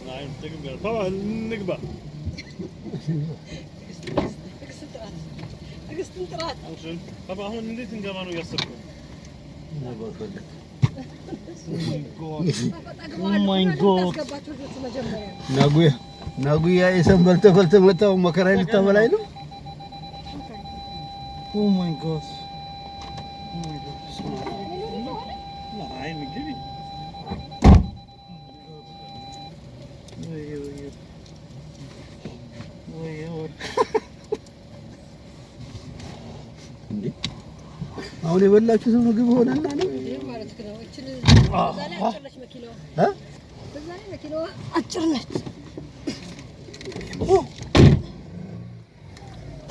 Nein, Papa, نقبة. Dankeschön. Papa, haben wir einen Liten Gavano Yassako? Oh mein Gott. ናጉያ የሰንበል ተፈልተ መጣው መከራ ልታበላይ ነው። Oh my God. Oh my God. Nein, gib ihn. አሁን የበላችሁ ሰው ምግብ ሆነና ነው ማለት ነው። እቺ ዛሬ አጭርነች መኪናዋ በዛሬ መኪናዋ አጭርነች።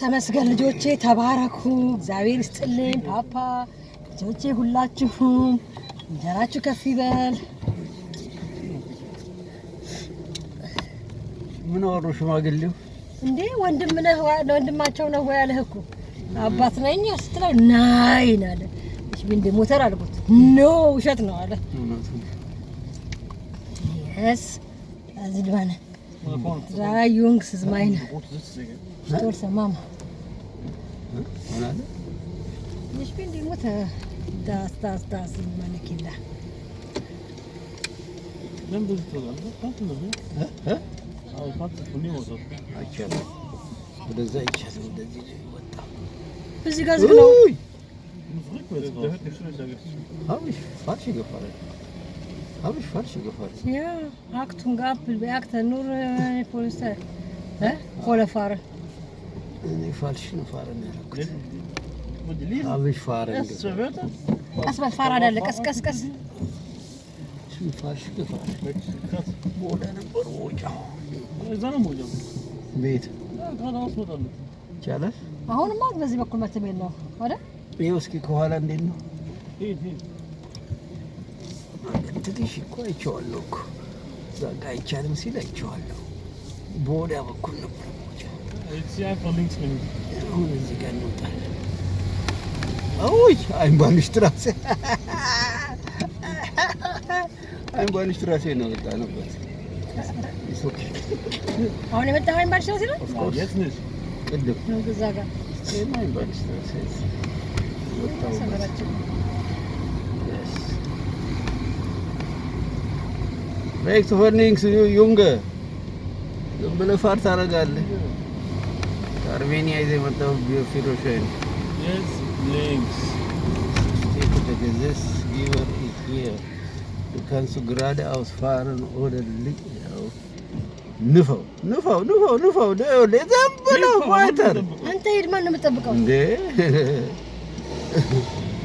ተመስገን ልጆቼ፣ ተባረኩ፣ እግዚአብሔር ይስጥልኝ። ፓፓ ልጆቼ ሁላችሁም እንጀራችሁ ከፍ ይበል። ምን አወሩ ሽማግሌው? እንዴ ወንድም ነህ ወንድማቸው ነው ወይ አለህ እኮ አባት ነኝ ስትለው ናይ አለ። እሺ ቢንደ ሞተር አልኩት። ኖ ውሸት ነው አለ። yes አዝድባነ drei Jungs ist meine stolze Mama ich bin die Mutter das sind meine Kinder Nimm das so an kannst du noch aber kannst du von mir so አይቻለ ወደዛ ይቻለ ወደዚህ ወጣ እዚህ ጋር ዝግ ነው habe ich falsch gefahren ja Achtung Appel beachte nur Polizei volle fahren nee falsch gefahren habe ich fahren ቀስ በል ፋራ አይደለ ቀስ schon falsch gefahren ወደ ነበር ወጫው እዛ ነው ወጫው ቤት ጋር አስወጣለ ይቻላል አሁንማ በዚህ በኩል መተሜል ነው አይደል? ይኸው እስኪ ከኋላ እንዴት ነው? ትንሽ እኮ አይቼዋለሁ እኮ እዛ ጋ አይቻልም ሲል አይቼዋለሁ። በወዲያ በኩል ነበር አሁን እዚህ ጋር እንወጣለን። አውይ አይንባንሽትራሴ ነው የወጣንበት። አሁን የመጣው አይንባንሽትራሴ ነው? ቅድም ነው እዛ ጋር አይንባንሽትራሴ Rechts vor links, Junge. ዝም ብለህ ፋር ታደርጋለህ። አርሜኒያ ይዘህ የመጣው ቢሮሽን yes links this giver is here du kannst geradeaus fahren oder ንፋው ዝም ብለው ዋይተር አንተ ሄድ ማን ነው የምትጠብቀው እንዴ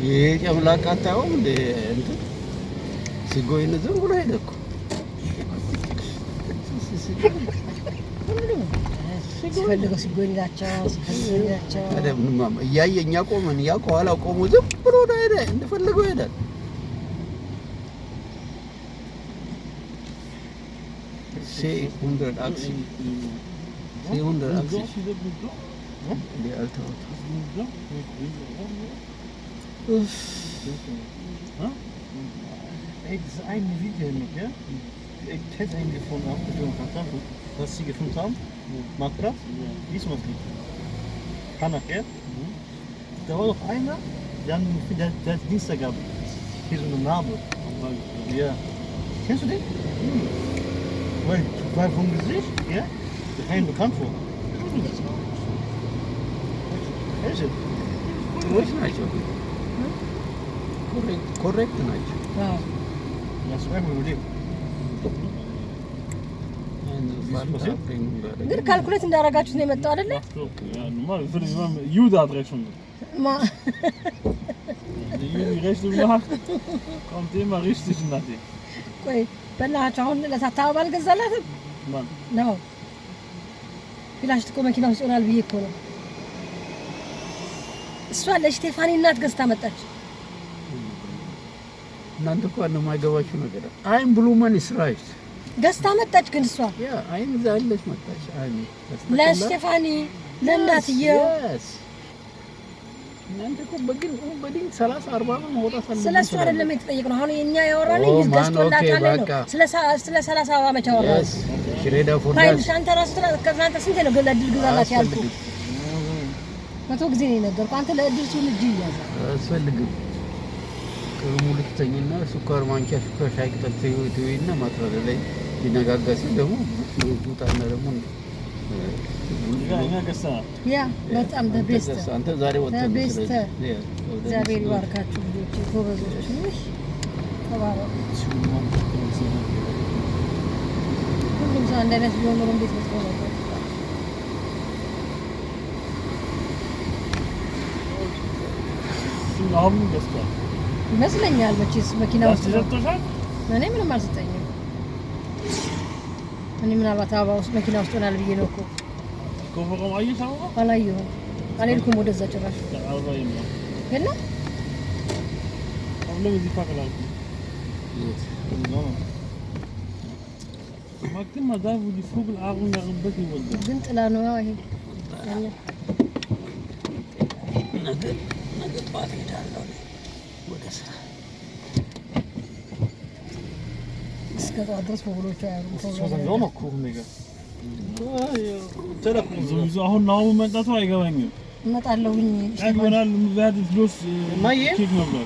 ይሄ ጨምላቃ አታየውም እንዴ እንትን ሲጎይን ዝም ብሎ ሄደ እኮ ሲፈልገው ሲጎይላቸው ምንም እያየ እኛ ቆመን ያ ከኋላው ቆሞ ዝም ብሎ ሄደ እንደፈለገው ሄዳል C100 Achse die alte Auto Ey, das ist ein Video mit, ja? Ich hätte einen gefunden, aufgeführt haben. Was sie gefunden haben? Marktplatz? Wie ist das Lied? Hanak, ja? Da war doch einer, der hat Dienstag gehabt. Hier so eine Narbe. Ja. Kennst du den? Weil vom Gesicht, ja? Der kam ihm bekannt vor. እሺ ወይስ ናቸው ኮሬክት ናቸው ያስባይ ሙሉ ግን ካልኩሌት እንዳደረጋችሁት ነው የመጣው አይደለ normal für das Juda Adressung ማ die Rechnung macht kommt immer richtig nach dem ቆይ በእናትህ አሁን ለታታባ አልገዛላትም ማን ነው ቢላሽ እኮ መኪና ውስጥ ሆናል ብዬ እኮ ነው እሷ ለስቴፋኒ እናት ገዝታ መጣች እናንተ እኮ ነው የማይገባችሁ ነገር አይም ብሉ ማን ይስራይት ገዝታ መጣች ግን እሷ ያ አይም ዛለች መጣች አይም ለስቴፋኒ ለእናትየው እናንተ እኮ በግን 30 40 ነው ወጣ ስለሱ አይደለም የተጠየቅነው አሁን የኛ ያወራነው ገዝቶላታል ነው ስለ 30 አበባ መቻ ወራው ሽሬዳ ፎርዳስ ታይም ሻንተ ራስ ከዛንተ ስንት ነው ለድል ግዛላት ያልኩ መቶ ጊዜ ነው ነገርኩ አንተ ለድል ሲል እጅ ይያዛል አስፈልግም ከሙሉ ተኝና ሱካር ማንኪያ ሱካር ሻይ ቅጠል ተይውና ማጥራት ላይ ይነጋጋስ ደግሞ ቡጣና ደግሞ ያ በጣም በቤስት አንተ ዛሬ ወጣ በቤስት እግዚአብሔር ይባርካችሁ ልጆች ጎበዞች ነሽ ተባረኩ ሁሉም ሰው አንድ አይነት ቢሆን ኖሮ እንዴት መስሎ ነበር haben gestern ይመስለኛል መቼስ መኪና ውስጥ እኔ ምንም አልሰጠኝም እኔ ምናልባት አበባ ውስጥ መኪና ውስጥ ሆናል ብዬ ነው እኮ ኮፈሮም አይታው አላየሁም አልሄድኩም ወደዛ ጭራሽ ግን problem ist die Fackel ማክተም ማዳቡ ሊፎግል አሩን ያርበት ይወልድ ግን ጥላ ነው ይሄ ነገ ጧት ሄዳለሁ ወደ ስራ እስከ ጧት ድረስ ፎግሎቹ ያሩ ነው ነው ኩርም ነገር ተለኩኝ ዙዙ አሁን ነው መጣቱ አይገባኝም እመጣለሁኝ አይሆናል ምዛድ ብሎስ ማየ ኬክ ነበር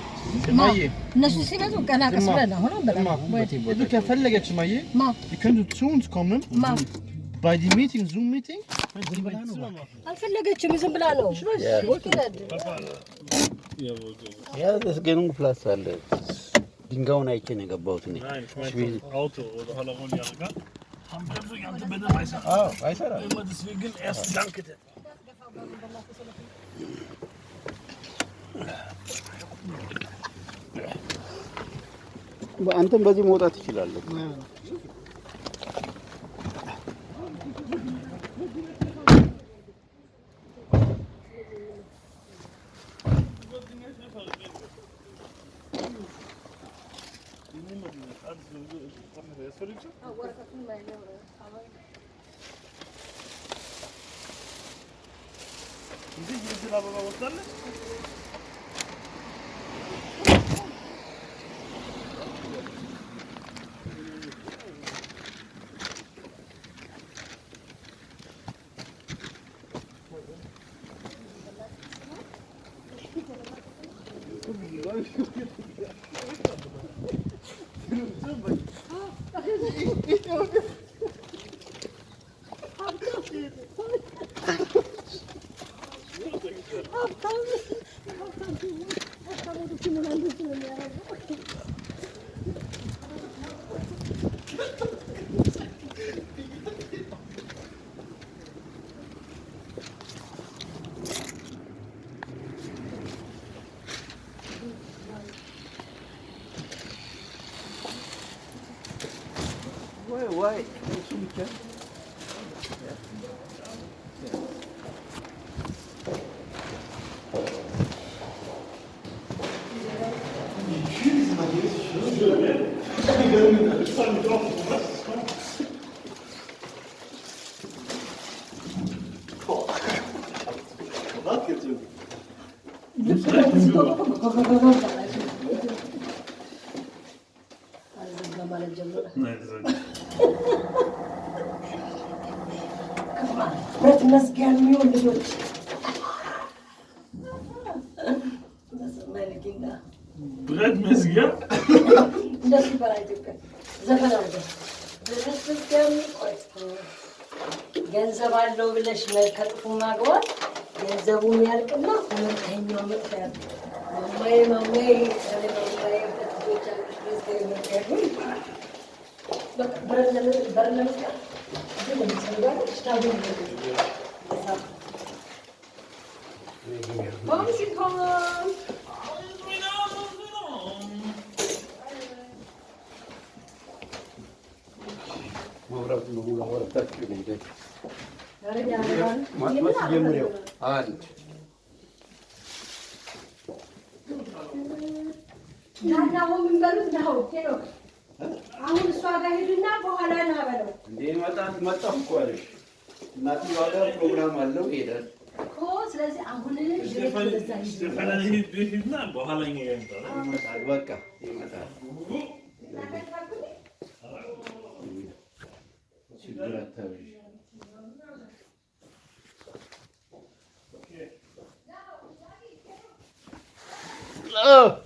ማየ እነሱ ሲመጡ ገና ቀስ ብለን አሁን በጣም du ከፈለገች ማየ die könnte zu uns kommen bei die meeting zoom meeting አልፈለገችም ዝም ብላ ነው ያ ደስገኑን ፕላስ አለ ድንጋውን አይቼ ነው የገባሁት እኔ አውቶ ወደ ኋላ ሆነ ያርጋል አምጥቶ ያንተ በደም አይሰራ አይሰራ deswegen erst dankte አንተም በዚህ መውጣት ትችላለህ Why? ብረት መስጊያ የሚሆን ልጆች ብረት መስጊያ እንደሱ ይባላል ኢትዮጵያ ዘፈን አለ ብረት መስጊያ የሚቆይ ገንዘብ አለው ብለሽ ከጥፉ ማግባት ገንዘቡ ያልቅና ሁለተኛው መጥፋት ማማዬ ማማዬ ማማዬ ተቶች አሉሽ በዚህ መጥፋት በቃ በረለምስካ ግን ለምሳሌ ስታቡን ማምሽኮን መብራቱ ነው ወረታችሁ ነው ማጥፋት ጀምሬው አንድ ናና ምን በሉት ነው ሄሎ አሁን እሷ ጋር ሄድና በኋላ ና በለው እንዴ መጣሁ እኮ አለሽ እናትዬ ጋር ፕሮግራም አለው ይሄዳል እኮ ስለዚህ አሁን ስቴፋና በኋላ ይመጣል በቃ ይመጣል ችግር አታብዥ Oh!